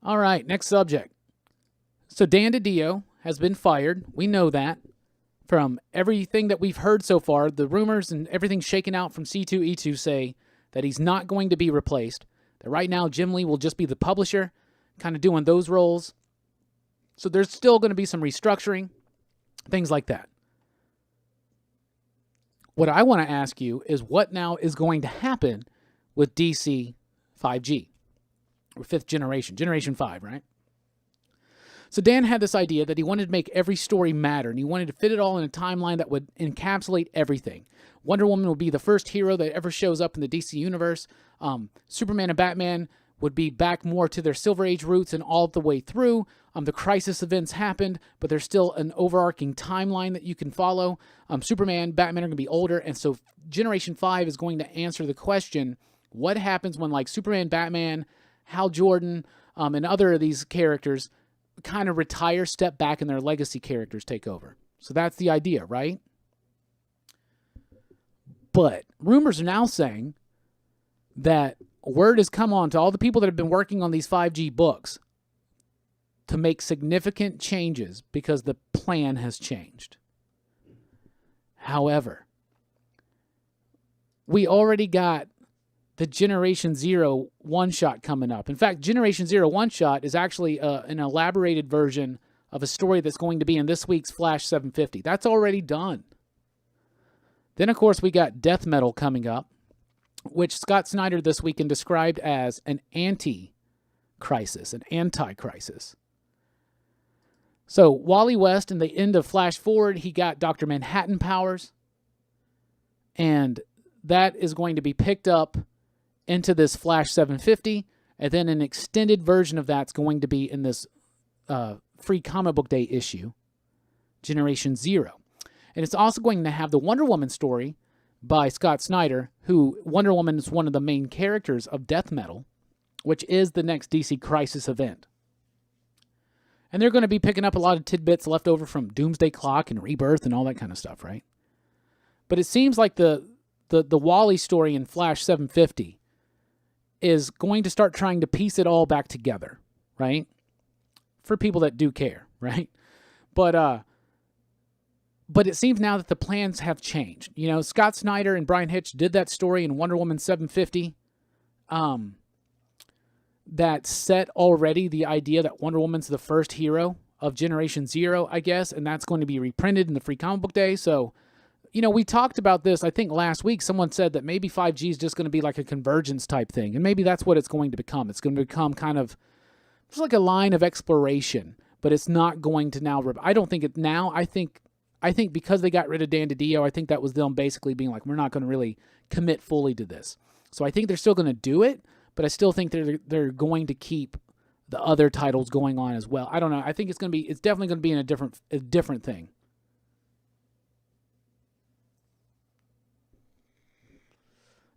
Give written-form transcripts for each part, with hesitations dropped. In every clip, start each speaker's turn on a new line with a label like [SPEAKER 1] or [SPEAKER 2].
[SPEAKER 1] All right, next subject. So Dan DiDio has been fired. We know that from everything that we've heard so far. The rumors and everything shaken out from C2E2 say that he's not going to be replaced. That right now Jim Lee will just be the publisher, kind of doing those roles. So there's still going to be some restructuring, things like that. What I want to ask you is what now is going to happen with DC 5G, or 5th generation, Generation 5, right? So Dan had this idea that he wanted to make every story matter, and he wanted to fit it all in a timeline that would encapsulate everything. Wonder Woman would be the first hero that ever shows up in the DC universe. Superman and Batman would be back more to their Silver Age roots and all the way through. The crisis events happened, but there's still an overarching timeline that you can follow. Superman, Batman are going to be older, and so Generation 5 is going to answer the question, what happens when like Superman, Batman, Hal Jordan, and other of these characters kind of retire, step back, and their legacy characters take over. So that's the idea, right? But rumors are now saying that word has come on to all the people that have been working on these 5G books to make significant changes because the plan has changed. However, we already got the Generation Zero one-shot coming up. In fact, Generation Zero one-shot is actually an elaborated version of a story that's going to be in this week's Flash 750. That's already done. Then, of course, we got Death Metal coming up, which Scott Snyder this weekend described as an anti-crisis, an anti-crisis. So Wally West, in the end of Flash Forward, he got Dr. Manhattan powers, and that is going to be picked up into this Flash 750, and then an extended version of that's going to be in this free comic book day issue, Generation Zero. And it's also going to have the Wonder Woman story by Scott Snyder, who Wonder Woman is one of the main characters of Death Metal, which is the next DC Crisis event. And they're going to be picking up a lot of tidbits left over from Doomsday Clock and Rebirth and all that kind of stuff, right? But it seems like the Wally story in Flash 750 is going to start trying to piece it all back together, right? For people that do care, right? But it seems now that the plans have changed. You know, Scott Snyder and Brian Hitch did that story in Wonder Woman 750. That set already the idea that Wonder Woman's the first hero of Generation Zero, I guess, and that's going to be reprinted in the Free Comic Book Day. So, you know, we talked about this, I think last week. Someone said that maybe 5G is just going to be like a convergence type thing, and maybe that's what it's going to become. It's going to become kind of just like a line of exploration, but it's not going to now. I don't think it now. I think because they got rid of Dan DiDio, I think that was them basically being like, we're not going to really commit fully to this. So I think they're still going to do it, but I still think they're going to keep the other titles going on as well. I don't know. I think it's definitely going to be in a different thing.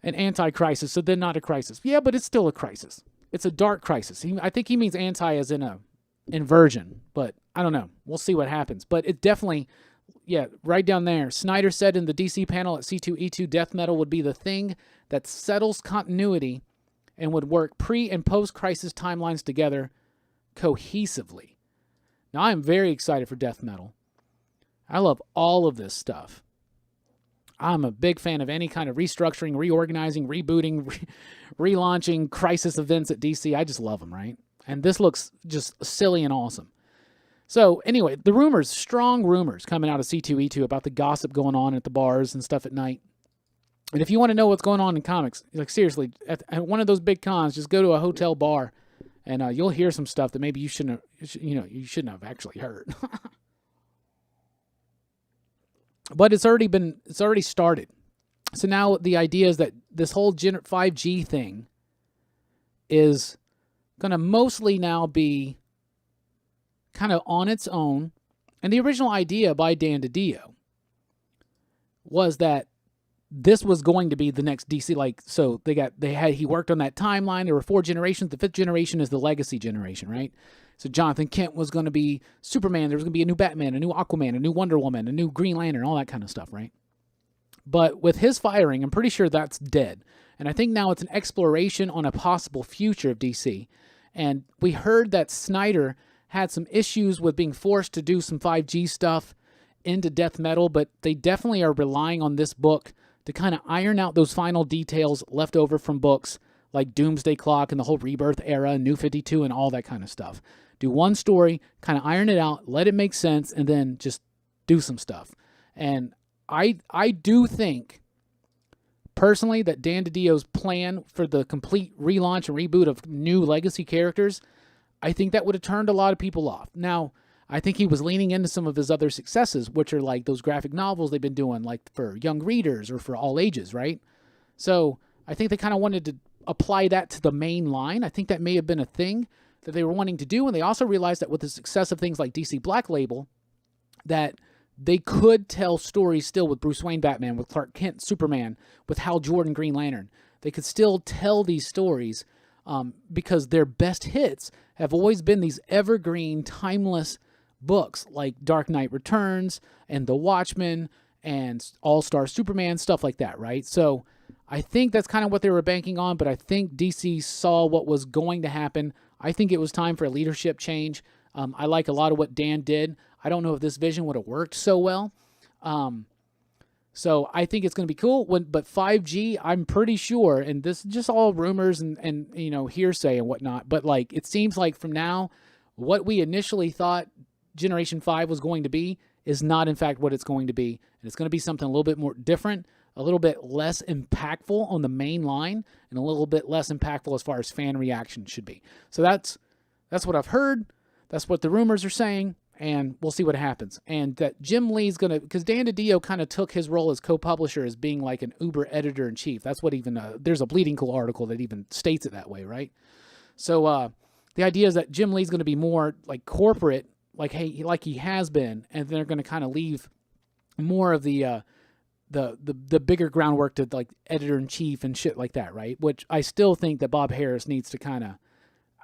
[SPEAKER 1] An anti-crisis, so then not a crisis. Yeah, but it's still a crisis. It's a dark crisis. I think he means anti as in a inversion, but I don't know. We'll see what happens. But it definitely, yeah, right down there. Snyder said in the DC panel at C2E2, Death Metal would be the thing that settles continuity and would work pre- and post-crisis timelines together cohesively. Now, I'm very excited for Death Metal. I love all of this stuff. I'm a big fan of any kind of restructuring, reorganizing, rebooting, relaunching crisis events at DC. I just love them, right? And this looks just silly and awesome. So anyway, the rumors, strong rumors coming out of C2E2 about the gossip going on at the bars and stuff at night. And if you want to know what's going on in comics, like seriously, at one of those big cons, just go to a hotel bar and you'll hear some stuff that maybe you shouldn't have actually heard. But it's already started. So now the idea is that this whole 5G thing is going to mostly now be kind of on its own. And the original idea by Dan DiDio was that this was going to be the next DC. He worked on that timeline. There were 4 generations. The 5th generation is the legacy generation, right? So Jonathan Kent was going to be Superman. There was going to be a new Batman, a new Aquaman, a new Wonder Woman, a new Green Lantern, all that kind of stuff, right? But with his firing, I'm pretty sure that's dead. And I think now it's an exploration on a possible future of DC. And we heard that Snyder had some issues with being forced to do some 5G stuff into death metal, but they definitely are relying on this book to kind of iron out those final details left over from books like Doomsday Clock and the whole Rebirth era, New 52, and all that kind of stuff. Do one story, kind of iron it out, let it make sense, and then just do some stuff. And I do think, personally, that Dan DiDio's plan for the complete relaunch and reboot of new legacy characters, I think that would have turned a lot of people off. Now, I think he was leaning into some of his other successes, which are like those graphic novels they've been doing, like for young readers or for all ages, right? So I think they kind of wanted to apply that to the main line. I think that may have been a thing that they were wanting to do. And they also realized that with the success of things like DC Black Label, that they could tell stories still with Bruce Wayne Batman, with Clark Kent Superman, with Hal Jordan Green Lantern. They could still tell these stories because their best hits have always been these evergreen, timeless books like Dark Knight Returns and The Watchmen and All-Star Superman, stuff like that, right? So I think that's kind of what they were banking on, but I think DC saw what was going to happen. I think it was time for a leadership change. I like a lot of what Dan did. I don't know if this vision would have worked so well. So I think it's going to be cool. But 5G, I'm pretty sure, and this is just all rumors and you know, hearsay and whatnot, but like it seems like from now, what we initially thought Generation 5 was going to be is not in fact what it's going to be. And it's going to be something a little bit more different, a little bit less impactful on the main line, and a little bit less impactful as far as fan reaction should be. So that's what I've heard. That's what the rumors are saying, and we'll see what happens. And that Jim Lee's going to, because Dan DiDio kind of took his role as co-publisher as being like an uber editor-in-chief. That's what even, there's a Bleeding Cool article that even states it that way, right? So the idea is that Jim Lee's going to be more like corporate, like he has been, and they're going to kind of leave more of the bigger groundwork to like editor-in-chief and shit like that, right? Which I still think that Bob Harris needs to kind of,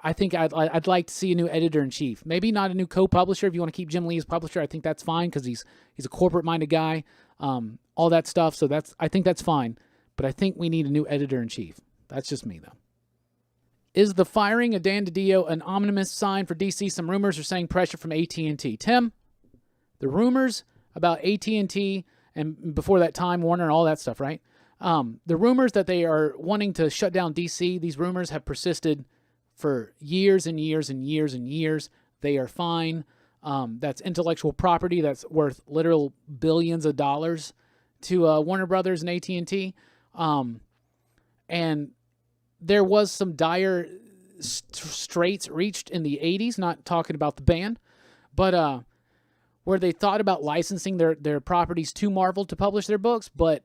[SPEAKER 1] I think I'd like to see a new editor-in-chief. Maybe not a new co-publisher if you want to keep Jim Lee as publisher. I think that's fine because he's a corporate-minded guy, all that stuff. So I think that's fine. But I think we need a new editor-in-chief. That's just me, though. Is the firing of Dan DiDio an ominous sign for DC? Some rumors are saying pressure from AT&T. Tim, the rumors about AT&T and before that Time Warner and all that stuff, right? The rumors that they are wanting to shut down DC, these rumors have persisted for years and years and years and years. They are fine. That's intellectual property that's worth literal billions of dollars to Warner Brothers and AT&T. And there was some dire straits reached in the 80s, not talking about the band, but where they thought about licensing their properties to Marvel to publish their books. But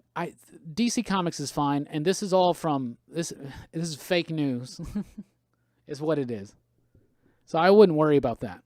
[SPEAKER 1] DC Comics is fine, and this is all from, this is fake news. Is what it is. So I wouldn't worry about that.